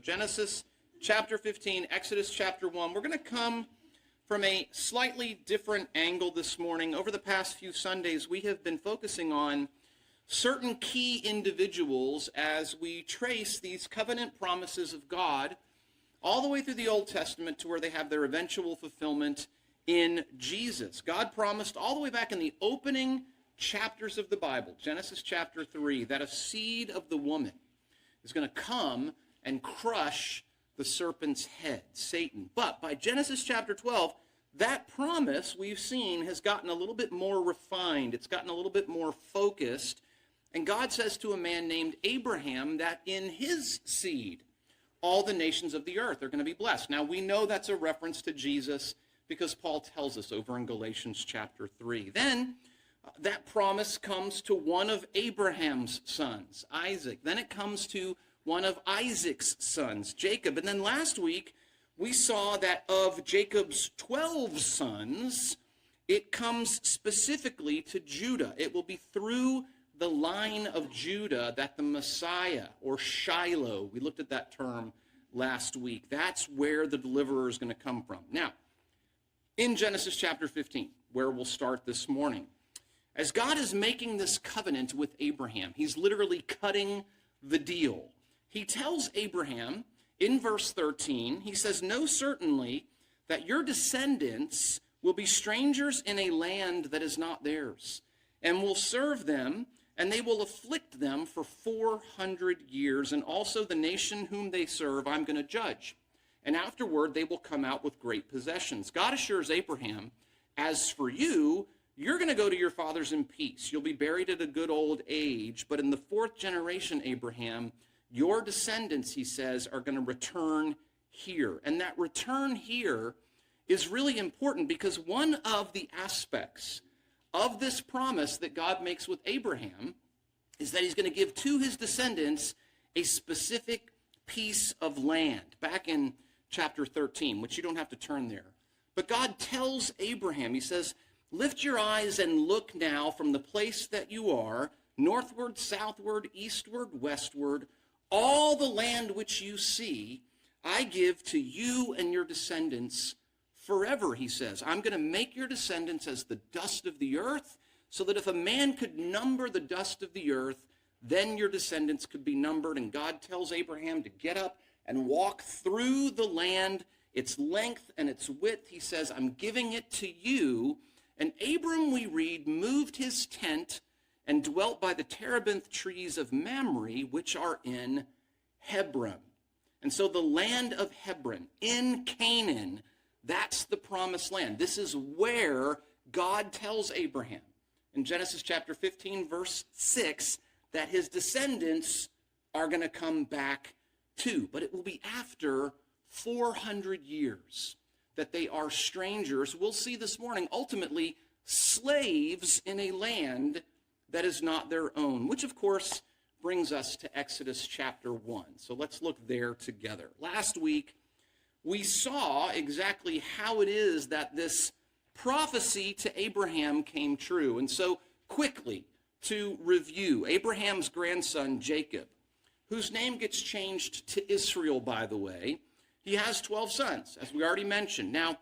Genesis chapter 15, Exodus chapter 1. We're going to come from a slightly different angle this morning. Over the past few Sundays, we have been focusing on certain key individuals as we trace these covenant promises of God all the way through the Old Testament to where they have their eventual fulfillment in Jesus. God promised all the way back in the opening chapters of the Bible, Genesis chapter 3, that a seed of the woman is going to come and crush the serpent's head, Satan. But by Genesis chapter 12, that promise we've seen has gotten a little bit more refined. It's gotten a little bit more focused. And God says to a man named Abraham that in his seed, all the nations of the earth are going to be blessed. Now, we know that's a reference to Jesus because Paul tells us over in Galatians chapter 3. Then, that promise comes to one of Abraham's sons, Isaac. Then it comes to one of Isaac's sons, Jacob. And then last week, we saw that of Jacob's 12 sons, it comes specifically to Judah. It will be through the line of Judah that the Messiah, or Shiloh, we looked at that term last week. That's where the deliverer is going to come from. Now, in Genesis chapter 15, where we'll start this morning, as God is making this covenant with Abraham, he's literally cutting the deal. He tells Abraham in verse 13, he says, "Know certainly that your descendants will be strangers in a land that is not theirs, and will serve them, and they will afflict them for 400 years, and also the nation whom they serve I'm going to judge. And afterward they will come out with great possessions." God assures Abraham, as for you, you're going to go to your fathers in peace. You'll be buried at a good old age. But in the fourth generation, Abraham, your descendants, he says, are going to return here. And that return here is really important because one of the aspects of this promise that God makes with Abraham is that he's going to give to his descendants a specific piece of land. Back in chapter 13, which you don't have to turn there. But God tells Abraham, he says, "Lift your eyes and look now from the place that you are, northward, southward, eastward, westward, all the land which you see, I give to you and your descendants forever," he says. "I'm going to make your descendants as the dust of the earth, so that if a man could number the dust of the earth, then your descendants could be numbered." And God tells Abraham to get up and walk through the land, its length and its width. He says, "I'm giving it to you." And Abram, we read, moved his tent and dwelt by the terebinth trees of Mamre, which are in Hebron. And so the land of Hebron in Canaan, that's the promised land. This is where God tells Abraham in Genesis chapter 15, verse 6, that his descendants are going to come back to. But it will be after 400 years that they are strangers. We'll see this morning, ultimately, slaves in a land that is not their own, which, of course, brings us to Exodus chapter 1. So let's look there together. Last week, we saw exactly how it is that this prophecy to Abraham came true. And so quickly, to review, Abraham's grandson, Jacob, whose name gets changed to Israel, by the way, he has 12 sons, as we already mentioned. Now,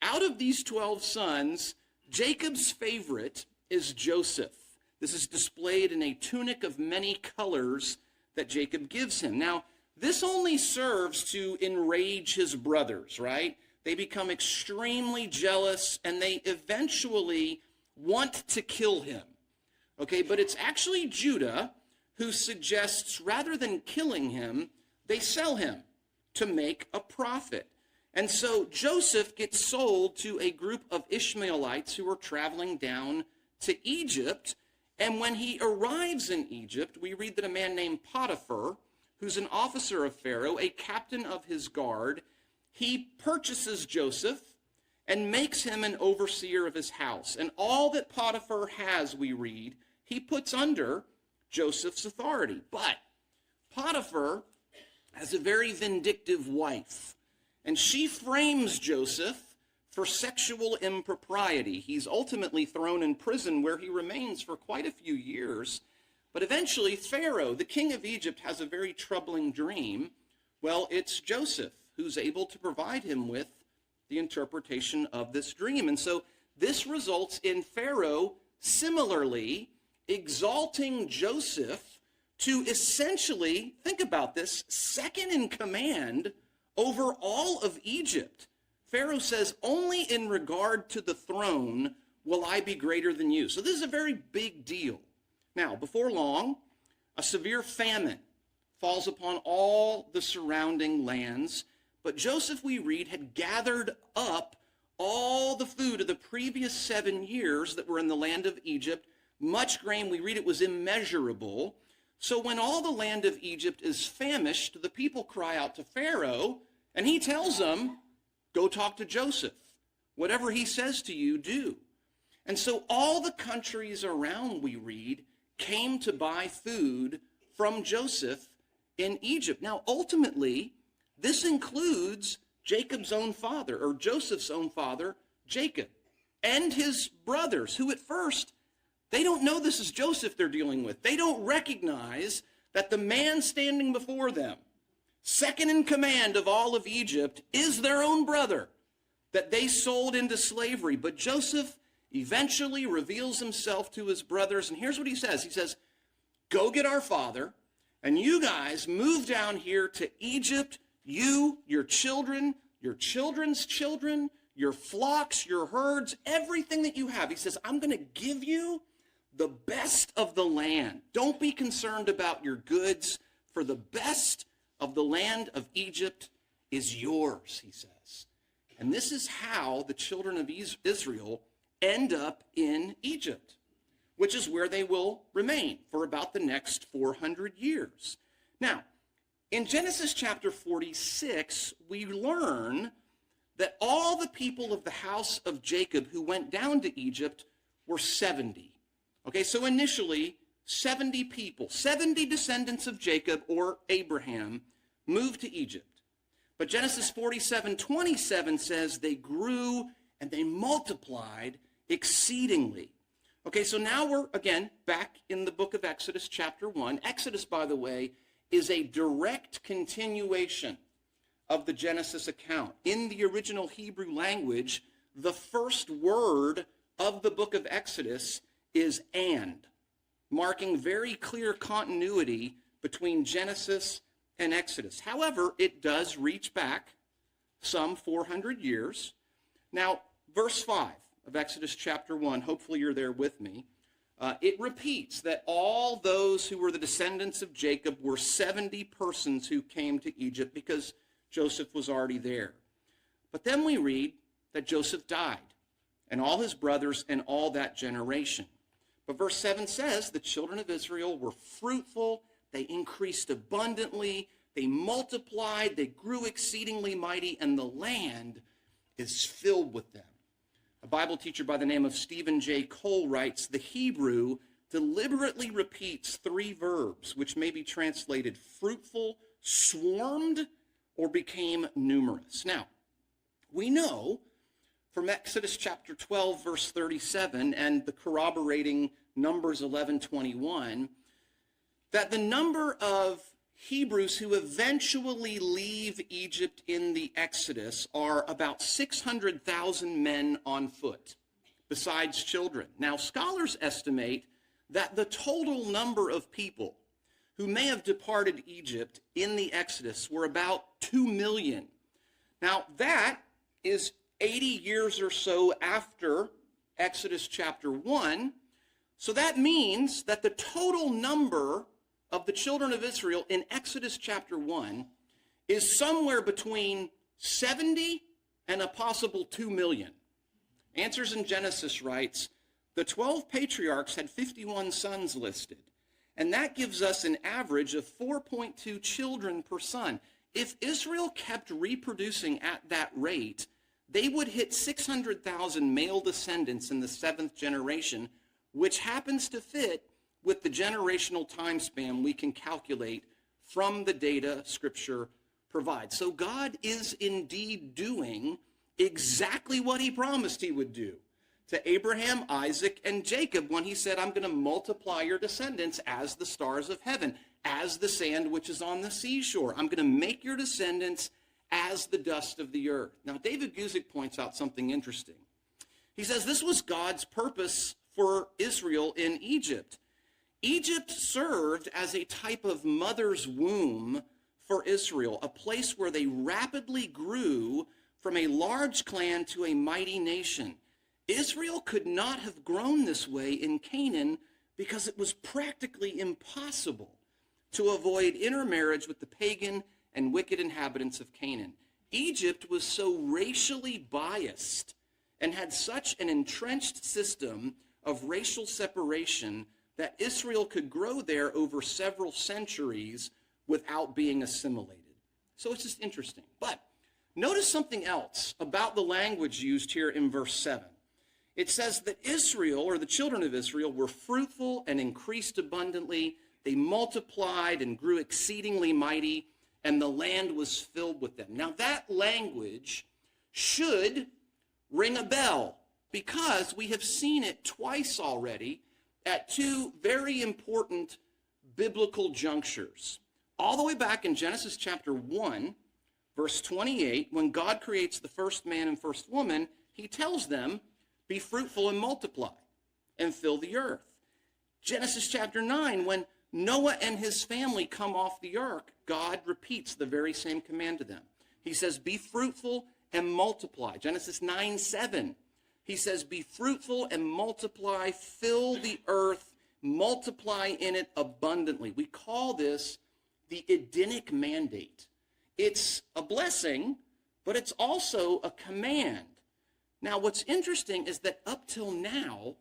out of these 12 sons, Jacob's favorite is Joseph. This is displayed in a tunic of many colors that Jacob gives him. Now, this only serves to enrage his brothers, right? They become extremely jealous, and they eventually want to kill him. Okay, but it's actually Judah who suggests rather than killing him, they sell him to make a profit. And so Joseph gets sold to a group of Ishmaelites who are traveling down to Egypt. And when he arrives in Egypt, we read that a man named Potiphar, who's an officer of Pharaoh, a captain of his guard, he purchases Joseph and makes him an overseer of his house. And all that Potiphar has, we read, he puts under Joseph's authority. But Potiphar has a very vindictive wife, and she frames Joseph for sexual impropriety. He's ultimately thrown in prison, where he remains for quite a few years. But eventually, Pharaoh, the king of Egypt, has a very troubling dream Well, it's Joseph who's able to provide him with the interpretation of this dream. And so this results in Pharaoh similarly exalting Joseph to essentially, think about this, second in command over all of Egypt. Pharaoh says, only in regard to the throne will I be greater than you. So this is a very big deal. Now, before long, a severe famine falls upon all the surrounding lands. But Joseph, we read, had gathered up all the food of the previous 7 years that were in the land of Egypt. Much grain, we read it was immeasurable. So when all the land of Egypt is famished, the people cry out to Pharaoh, and he tells them, go talk to Joseph. Whatever he says to you, do. And so all the countries around, we read, came to buy food from Joseph in Egypt. Now, ultimately, this includes Jacob's own father, or Joseph's own father, Jacob, and his brothers, who at first, they don't know this is Joseph they're dealing with. They don't recognize that the man standing before them, second in command of all of Egypt, is their own brother that they sold into slavery. But Joseph eventually reveals himself to his brothers, and here's what he says. He says, go get our father, and you guys move down here to Egypt, you, your children, your children's children, your flocks, your herds, everything that you have. He says, I'm going to give you the best of the land. Don't be concerned about your goods, for the best of the land of Egypt is yours, he says. And this is how the children of Israel end up in Egypt, which is where they will remain for about the next 400 years. Now, in Genesis chapter 46, we learn that all the people of the house of Jacob who went down to Egypt were 70. Okay, so initially, 70 people, 70 descendants of Jacob or Abraham moved to Egypt. But Genesis 47:27 says they grew and they multiplied exceedingly. Okay, so now we're, again, back in the book of Exodus chapter 1. Exodus, by the way, is a direct continuation of the Genesis account. In the original Hebrew language, the first word of the book of Exodus is and, marking very clear continuity between Genesis and Exodus. However, it does reach back some 400 years. Now, verse 5 of Exodus chapter 1, hopefully you're there with me, it repeats that all those who were the descendants of Jacob were 70 persons who came to Egypt because Joseph was already there. But then we read that Joseph died, and all his brothers and all that generation. But verse 7 says the children of Israel were fruitful, they increased abundantly, they multiplied, they grew exceedingly mighty, and the land is filled with them. A Bible teacher by the name of Stephen J. Cole writes, the Hebrew deliberately repeats 3 verbs, which may be translated fruitful, swarmed, or became numerous. Now, we know from Exodus chapter 12, verse 37, and the corroborating Numbers 11:21, that the number of Hebrews who eventually leave Egypt in the Exodus are about 600,000 men on foot, besides children. Now, scholars estimate that the total number of people who may have departed Egypt in the Exodus were about 2 million. Now, that is 80 years or so after Exodus chapter 1. So that means that the total number of the children of Israel in Exodus chapter 1 is somewhere between 70 and a possible 2 million. Answers in Genesis writes, the 12 patriarchs had 51 sons listed, and that gives us an average of 4.2 children per son. If Israel kept reproducing at that rate, they would hit 600,000 male descendants in the 7th generation, which happens to fit with the generational time span we can calculate from the data Scripture provides. So God is indeed doing exactly what he promised he would do to Abraham, Isaac, and Jacob when he said, I'm going to multiply your descendants as the stars of heaven. as the sand which is on the seashore. I'm going to make your descendants as the dust of the earth. Now, David Guzik points out something interesting. He says this was God's purpose for Israel in Egypt. Egypt served as a type of mother's womb for Israel, a place where they rapidly grew from a large clan to a mighty nation. Israel could not have grown this way in Canaan because it was practically impossible to avoid intermarriage with the pagan and wicked inhabitants of Canaan. Egypt was so racially biased and had such an entrenched system of racial separation that Israel could grow there over several centuries without being assimilated. So it's just interesting. But notice something else about the language used here in verse 7. It says that Israel, or the children of Israel, were fruitful and increased abundantly. They multiplied and grew exceedingly mighty, and the land was filled with them. Now that language should ring a bell, because we have seen it twice already at two very important biblical junctures. All the way back in Genesis chapter 1, verse 28, when God creates the first man and first woman, he tells them, be fruitful and multiply and fill the earth. Genesis chapter 9, when Noah and his family come off the ark, God repeats the very same command to them. He says, be fruitful and multiply. Genesis 9:7. He says, be fruitful and multiply, fill the earth, multiply in it abundantly. We call this the Edenic mandate. It's a blessing, but it's also a command. Now, what's interesting is that up till now,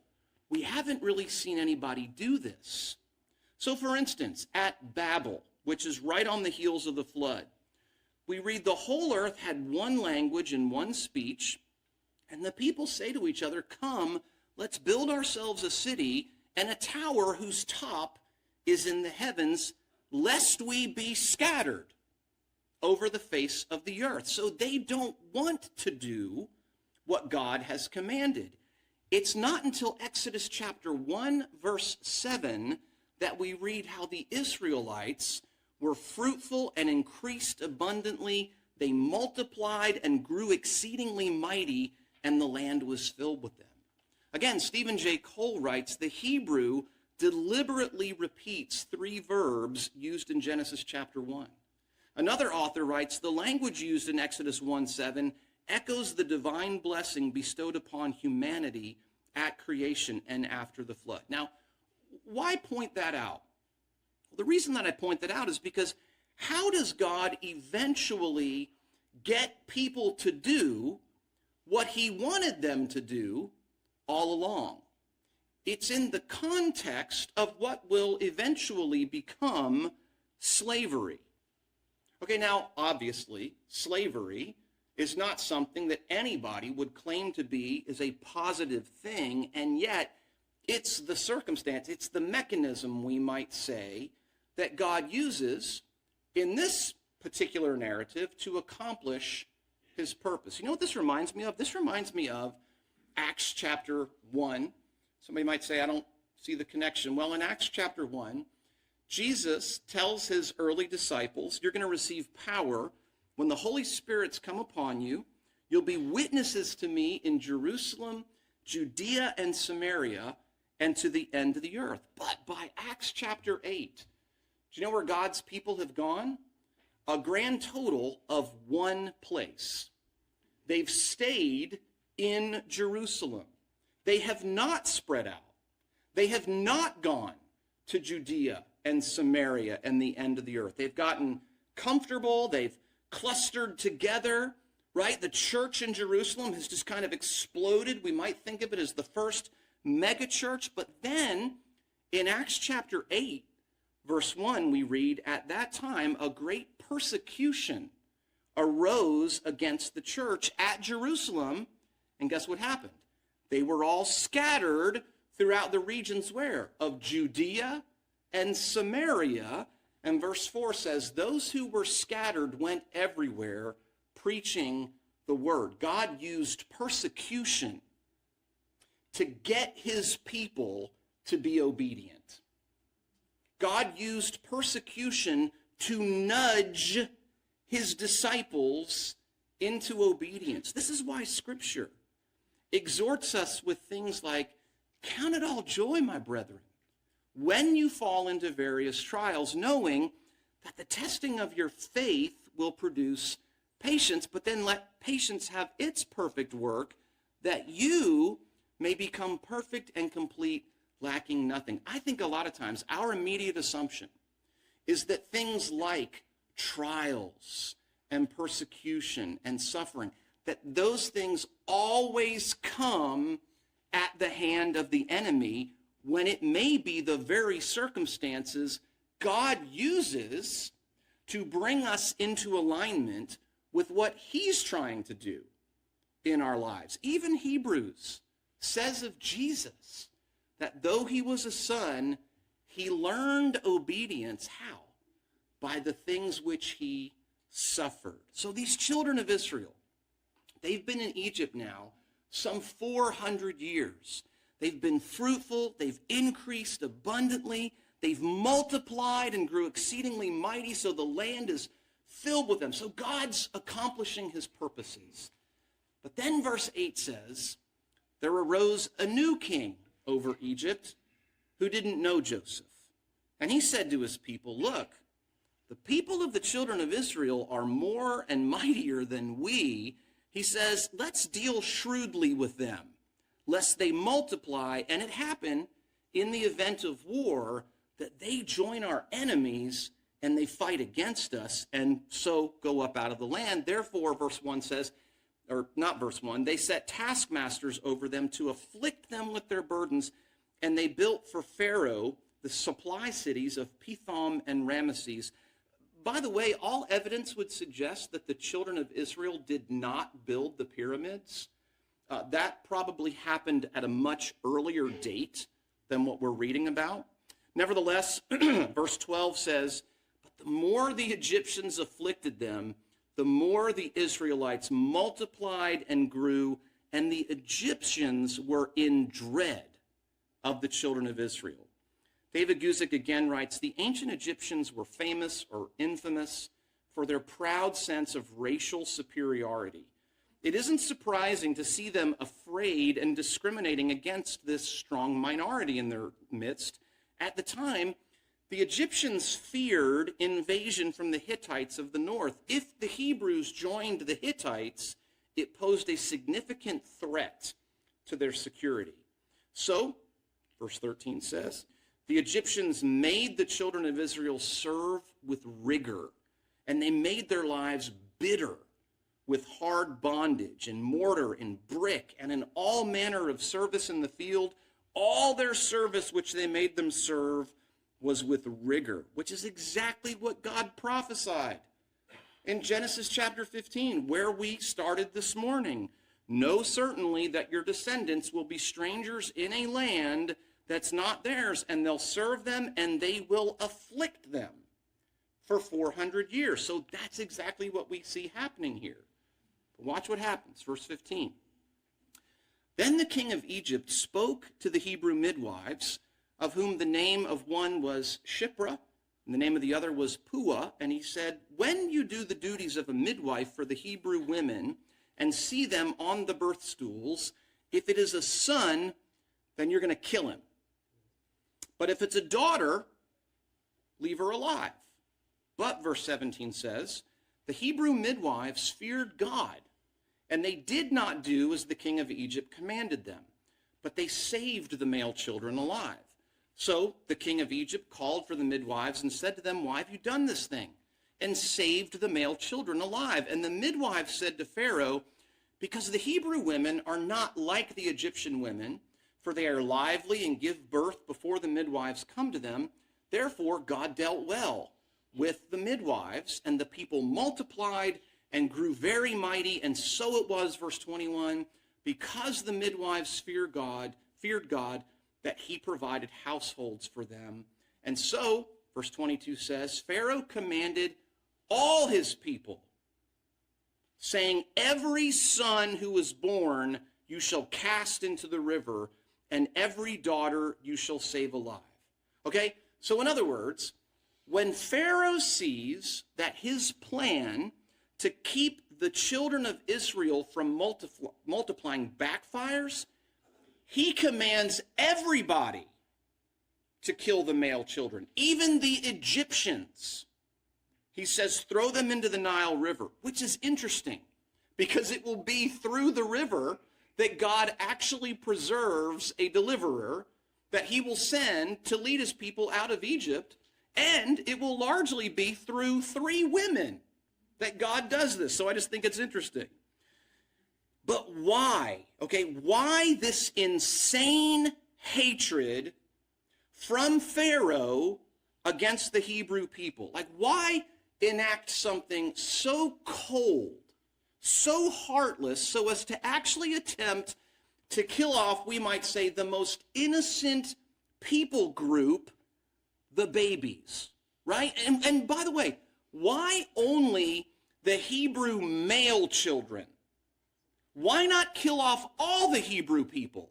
we haven't really seen anybody do this. So, for instance, at Babel, which is right on the heels of the flood, we read the whole earth had one language and one speech, and the people say to each other, come, let's build ourselves a city and a tower whose top is in the heavens, lest we be scattered over the face of the earth. So they don't want to do what God has commanded. It's not until Exodus chapter 1, verse 7, that we read how the Israelites were fruitful and increased abundantly. They multiplied and grew exceedingly mighty, and the land was filled with them. Again, Stephen J. Cole writes, the Hebrew deliberately repeats three verbs used in Genesis chapter 1. Another author writes, the language used in Exodus 1:7 echoes the divine blessing bestowed upon humanity at creation and after the flood. Now, why point that out? Well, the reason that I point that out is because how does God eventually get people to do what he wanted them to do all along? It's in the context of what will eventually become slavery. Okay, now, obviously, slavery is not something that anybody would claim to be as a positive thing, and yet it's the circumstance, it's the mechanism, we might say, that God uses in this particular narrative to accomplish his purpose. You know what this reminds me of? This reminds me of Acts chapter 1. Somebody might say, I don't see the connection. Well, in Acts chapter 1, Jesus tells his early disciples, you're going to receive power when the Holy Spirit's come upon you. You'll be witnesses to me in Jerusalem, Judea, and Samaria, and to the end of the earth. But by Acts chapter 8, do you know where God's people have gone? A grand total of one place. They've stayed in Jerusalem. They have not spread out. They have not gone to Judea and Samaria and the end of the earth. They've gotten comfortable. They've clustered together, right? The church in Jerusalem has just kind of exploded. We might think of it as the first mega church. But then in Acts chapter 8, verse 1, we read, at that time, a great persecution arose against the church at Jerusalem. And guess what happened? They were all scattered throughout the regions where? Of Judea and Samaria. And verse 4 says, those who were scattered went everywhere preaching the word. God used persecution to get his people to be obedient. God used persecution to nudge his disciples into obedience. This is why Scripture exhorts us with things like, count it all joy, my brethren, when you fall into various trials, knowing that the testing of your faith will produce patience, but then let patience have its perfect work, that you may become perfect and complete, lacking nothing. I think a lot of times our immediate assumption is that things like trials and persecution and suffering, that those things always come at the hand of the enemy, when it may be the very circumstances God uses to bring us into alignment with what he's trying to do in our lives. Even Hebrews says of Jesus that though he was a son, he learned obedience. How? By the things which he suffered. So these children of Israel, they've been in Egypt now some 400 years. They've been fruitful. They've increased abundantly. They've multiplied and grew exceedingly mighty, so the land is filled with them. So God's accomplishing his purposes. But then verse 8 says, there arose a new king over Egypt who didn't know Joseph. And he said to his people, look, the people of the children of Israel are more and mightier than we. He says, let's deal shrewdly with them, lest they multiply, and it happen in the event of war that they join our enemies and they fight against us and so go up out of the land. Therefore, verse 1 says, or not verse 1, they set taskmasters over them to afflict them with their burdens, and they built for Pharaoh the supply cities of Pithom and Ramesses. By the way, all evidence would suggest that the children of Israel did not build the pyramids. That probably happened at a much earlier date than what we're reading about. Nevertheless, verse 12 says, but the more the Egyptians afflicted them, the more the Israelites multiplied and grew, and the Egyptians were in dread of the children of Israel. David Guzik again writes, the ancient Egyptians were famous or infamous for their proud sense of racial superiority. It isn't surprising to see them afraid and discriminating against this strong minority in their midst. At the time, the Egyptians feared invasion from the Hittites of the north. If the Hebrews joined the Hittites, it posed a significant threat to their security. So, verse 13 says, the Egyptians made the children of Israel serve with rigor, and they made their lives bitter with hard bondage and mortar and brick and in all manner of service in the field. All their service which they made them serve was with rigor, which is exactly what God prophesied in Genesis chapter 15, where we started this morning. Know certainly that your descendants will be strangers in a land that's not theirs, and they'll serve them, and they will afflict them for 400 years. So that's exactly what we see happening here. But watch what happens, verse 15. Then the king of Egypt spoke to the Hebrew midwives, of whom the name of one was Shiphrah, and the name of the other was Puah, and he said, when you do the duties of a midwife for the Hebrew women and see them on the birth stools, if it is a son, then you're going to kill him. But if it's a daughter, leave her alive. But, verse 17 says, the Hebrew midwives feared God, and they did not do as the king of Egypt commanded them, but they saved the male children alive. So the king of Egypt called for the midwives and said to them, why have you done this thing? And saved the male children alive. And the midwives said to Pharaoh, because the Hebrew women are not like the Egyptian women, for they are lively and give birth before the midwives come to them. Therefore, God dealt well with the midwives, and the people multiplied and grew very mighty. And so it was, verse 21, because the midwives feared God, that he provided households for them. And so, verse 22 says, Pharaoh commanded all his people, saying, every son who is born you shall cast into the river, and every daughter you shall save alive. Okay, So in other words, when Pharaoh sees that his plan to keep the children of Israel from multiplying backfires, he commands everybody to kill the male children, even the Egyptians. He says, throw them into the Nile River, which is interesting because it will be through the river that God actually preserves a deliverer that he will send to lead his people out of Egypt. And it will largely be through 3 women that God does this. So I just think it's interesting. But why? Okay, why this insane hatred from Pharaoh against the Hebrew people? Like, why enact something so cold, so heartless, so as to actually attempt to kill off, we might say, the most innocent people group, the babies, right? And by the way, why only the Hebrew male children? Why not kill off all the Hebrew people?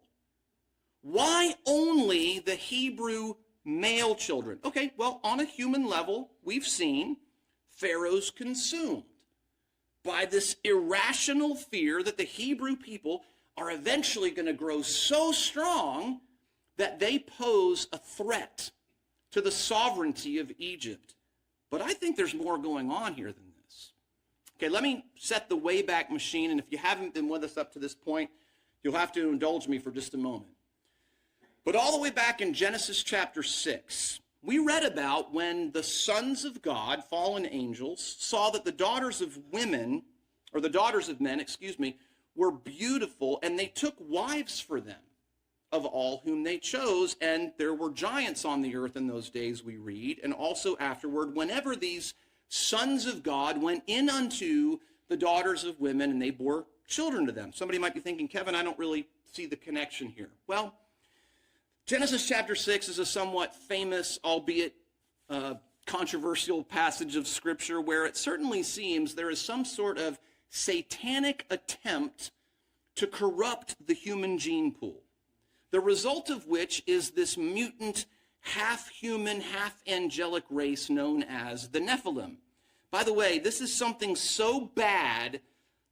Why only the Hebrew male children? Okay, well, on a human level, we've seen Pharaoh's consumed by this irrational fear that the Hebrew people are eventually going to grow so strong that they pose a threat to the sovereignty of Egypt. But I think there's more going on here than this. Okay, let me set the Wayback Machine, and if you haven't been with us up to this point, you'll have to indulge me for just a moment. But all the way back in Genesis chapter 6, we read about when the sons of God, fallen angels, saw that the daughters of women, or the daughters of men, were beautiful, and they took wives for them of all whom they chose. And there were giants on the earth in those days, we read, and also afterward, whenever these sons of God went in unto the daughters of women, and they bore children to them. Somebody might be thinking, Kevin, I don't really see the connection here. Well, Genesis chapter 6 is a somewhat famous, albeit controversial passage of Scripture where it certainly seems there is some sort of satanic attempt to corrupt the human gene pool, the result of which is this mutant, half-human, half-angelic race known as the Nephilim. By the way, this is something so bad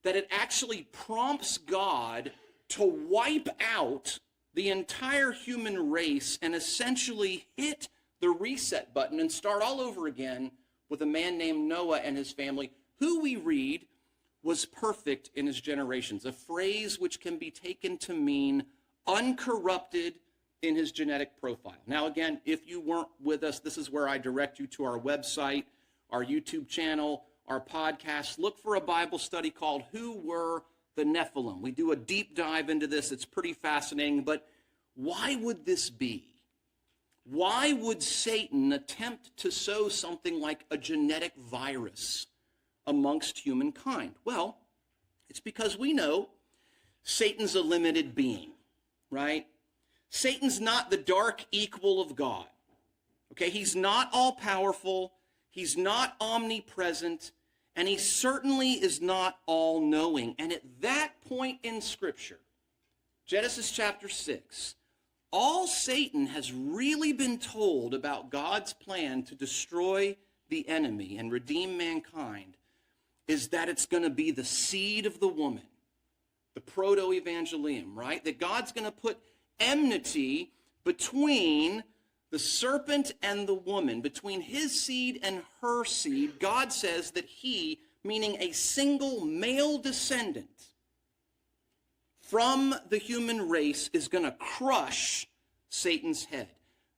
that it actually prompts God to wipe out the entire human race and essentially hit the reset button and start all over again with a man named Noah and his family, who we read was perfect in his generations, a phrase which can be taken to mean uncorrupted in his genetic profile. Now, again, if you weren't with us, this is where I direct you to our website, our YouTube channel, our podcast. Look for a Bible study called Who Were the Nephilim? We do a deep dive into this. It's pretty fascinating, but why would this be? Why would Satan attempt to sow something like a genetic virus amongst humankind? Well, it's because we know Satan's a limited being, right? Satan's not the dark equal of God, okay? He's not all-powerful. He's not omnipresent. And he certainly is not all-knowing. And at that point in Scripture, Genesis chapter 6, all Satan has really been told about God's plan to destroy the enemy and redeem mankind is that it's going to be the seed of the woman, the proto-evangelium, right? That God's going to put enmity between the serpent and the woman, between his seed and her seed. God says that he, meaning a single male descendant from the human race, is going to crush Satan's head.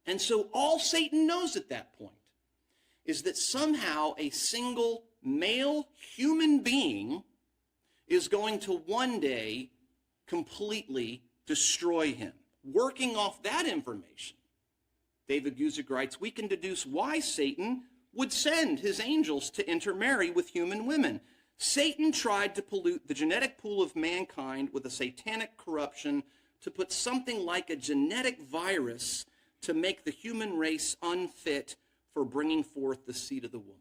And so all Satan knows at that point is that somehow a single male human being is going to one day completely destroy him. Working off that information, David Guzik writes, we can deduce why Satan would send his angels to intermarry with human women. Satan tried to pollute the genetic pool of mankind with a satanic corruption to put something like a genetic virus to make the human race unfit for bringing forth the seed of the woman.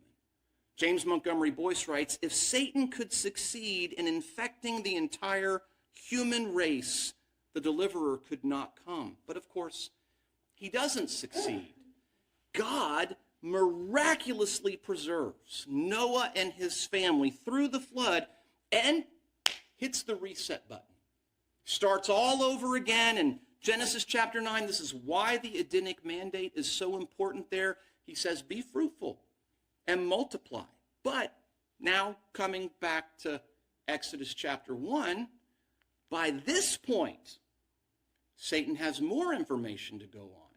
James Montgomery Boyce writes, if Satan could succeed in infecting the entire human race, the deliverer could not come. But of course, he doesn't succeed. God miraculously preserves Noah and his family through the flood and hits the reset button. Starts all over again in Genesis chapter 9. This is why the Edenic mandate is so important there. He says, be fruitful and multiply. But now coming back to Exodus chapter 1, by this point, Satan has more information to go on,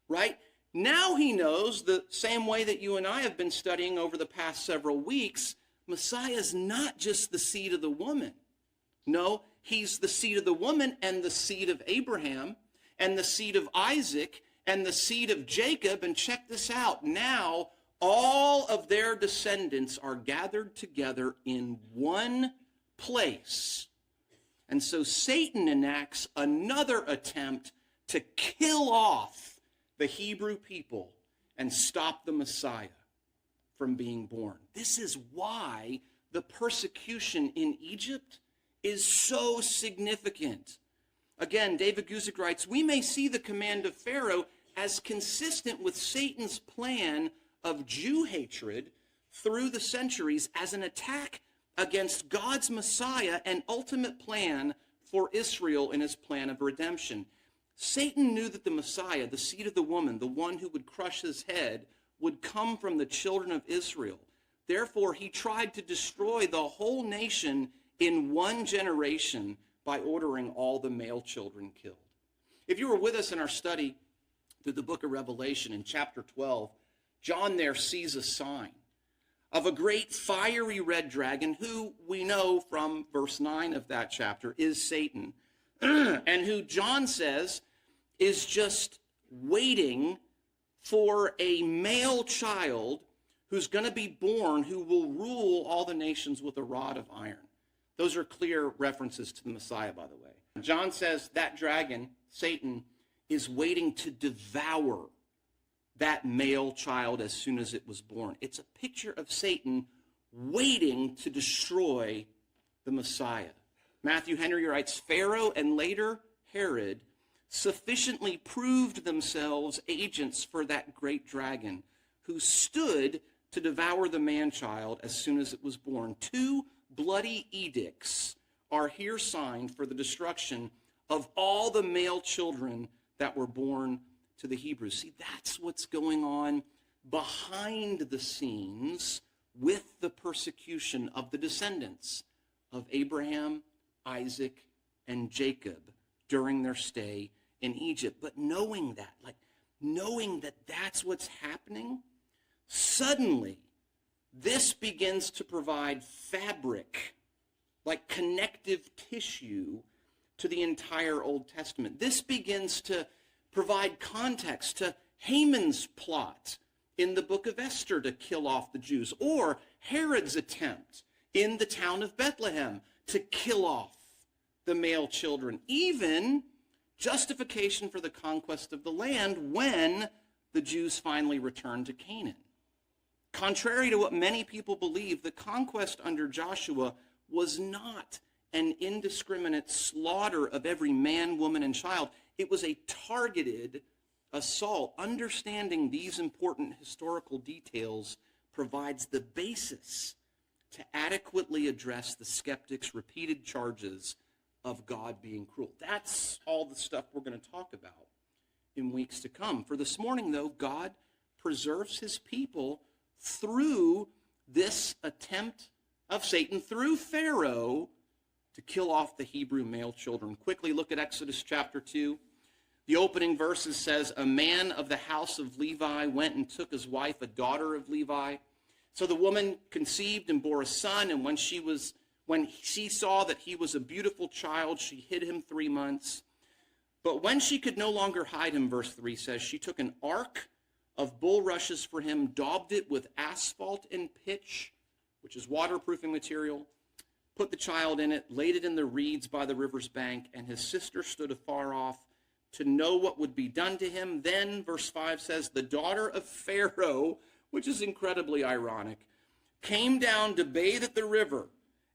right? Now he knows, the same way that you and I have been studying over the past several weeks, Messiah is not just the seed of the woman. No, he's the seed of the woman and the seed of Abraham and the seed of Isaac and the seed of Jacob. And check this out. Now, all of their descendants are gathered together in one place. And so Satan enacts another attempt to kill off the Hebrew people and stop the Messiah from being born. This is why the persecution in Egypt is so significant. Again, David Guzik writes, we may see the command of Pharaoh as consistent with Satan's plan of Jew hatred through the centuries as an attack against God's Messiah and ultimate plan for Israel in his plan of redemption. Satan knew that the Messiah, the seed of the woman, the one who would crush his head, would come from the children of Israel. Therefore, he tried to destroy the whole nation in one generation by ordering all the male children killed. If you were with us in our study through the book of Revelation in chapter 12, John there sees a sign of a great fiery red dragon who we know from verse 9 of that chapter is Satan, and who John says is just waiting for a male child who's going to be born who will rule all the nations with a rod of iron. Those are clear references to the Messiah, by the way. John says that dragon, Satan, is waiting to devour that male child as soon as it was born. It's a picture of Satan waiting to destroy the Messiah. Matthew Henry writes, Pharaoh and later Herod sufficiently proved themselves agents for that great dragon who stood to devour the man-child as soon as it was born. 2 bloody edicts are here signed for the destruction of all the male children that were born to the Hebrews. See, that's what's going on behind the scenes with the persecution of the descendants of Abraham, Isaac, and Jacob during their stay in Egypt. But knowing that that's what's happening, suddenly this begins to provide fabric, like connective tissue, to the entire Old Testament. This begins to provide context to Haman's plot in the book of Esther to kill off the Jews, or Herod's attempt in the town of Bethlehem to kill off the male children, even justification for the conquest of the land when the Jews finally returned to Canaan. Contrary to what many people believe, the conquest under Joshua was not an indiscriminate slaughter of every man, woman, and child. It was a targeted assault. Understanding these important historical details provides the basis to adequately address the skeptics' repeated charges of God being cruel. That's all the stuff we're going to talk about in weeks to come. For this morning, though, God preserves his people through this attempt of Satan, through Pharaoh, to kill off the Hebrew male children. Quickly look at Exodus chapter 2. The opening verses says, a man of the house of Levi went and took his wife, a daughter of Levi. So the woman conceived and bore a son, and when she saw that he was a beautiful child, she hid him 3 months. But when she could no longer hide him, verse 3 says, she took an ark of bulrushes for him, daubed it with asphalt and pitch, which is waterproofing material, put the child in it, laid it in the reeds by the river's bank, and his sister stood afar off to know what would be done to him. Then, verse 5 says, the daughter of Pharaoh, which is incredibly ironic, came down to bathe at the river,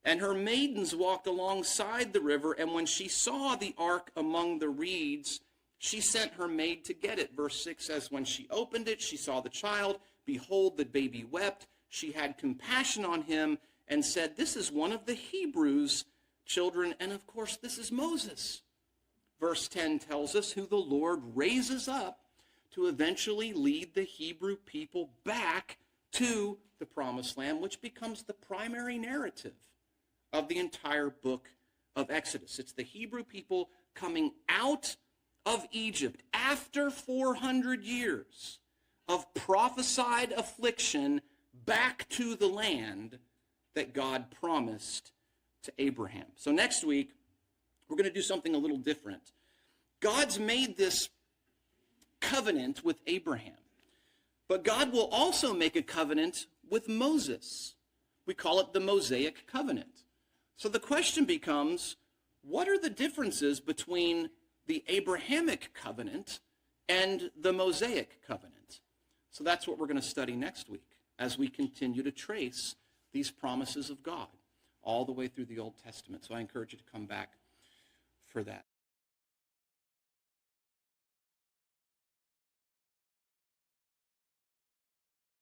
and her maidens walked alongside the river, and when she saw the ark among the reeds, She sent her maid to get it. Verse 6 says, when she opened it, she saw the child. Behold, the baby wept. She had compassion on him and said, this is one of the Hebrews' children. And of course, this is Moses. Verse 10 tells us who the Lord raises up to eventually lead the Hebrew people back to the promised land, which becomes the primary narrative of the entire book of Exodus. It's the Hebrew people coming out of Egypt after 400 years of prophesied affliction back to the land that God promised to Abraham. So next week, we're going to do something a little different. God's made this covenant with Abraham, but God will also make a covenant with Moses. We call it the Mosaic covenant. So the question becomes, what are the differences between the Abrahamic covenant and the Mosaic covenant? So that's what we're going to study next week as we continue to trace these promises of God all the way through the Old Testament. So I encourage you to come back for that.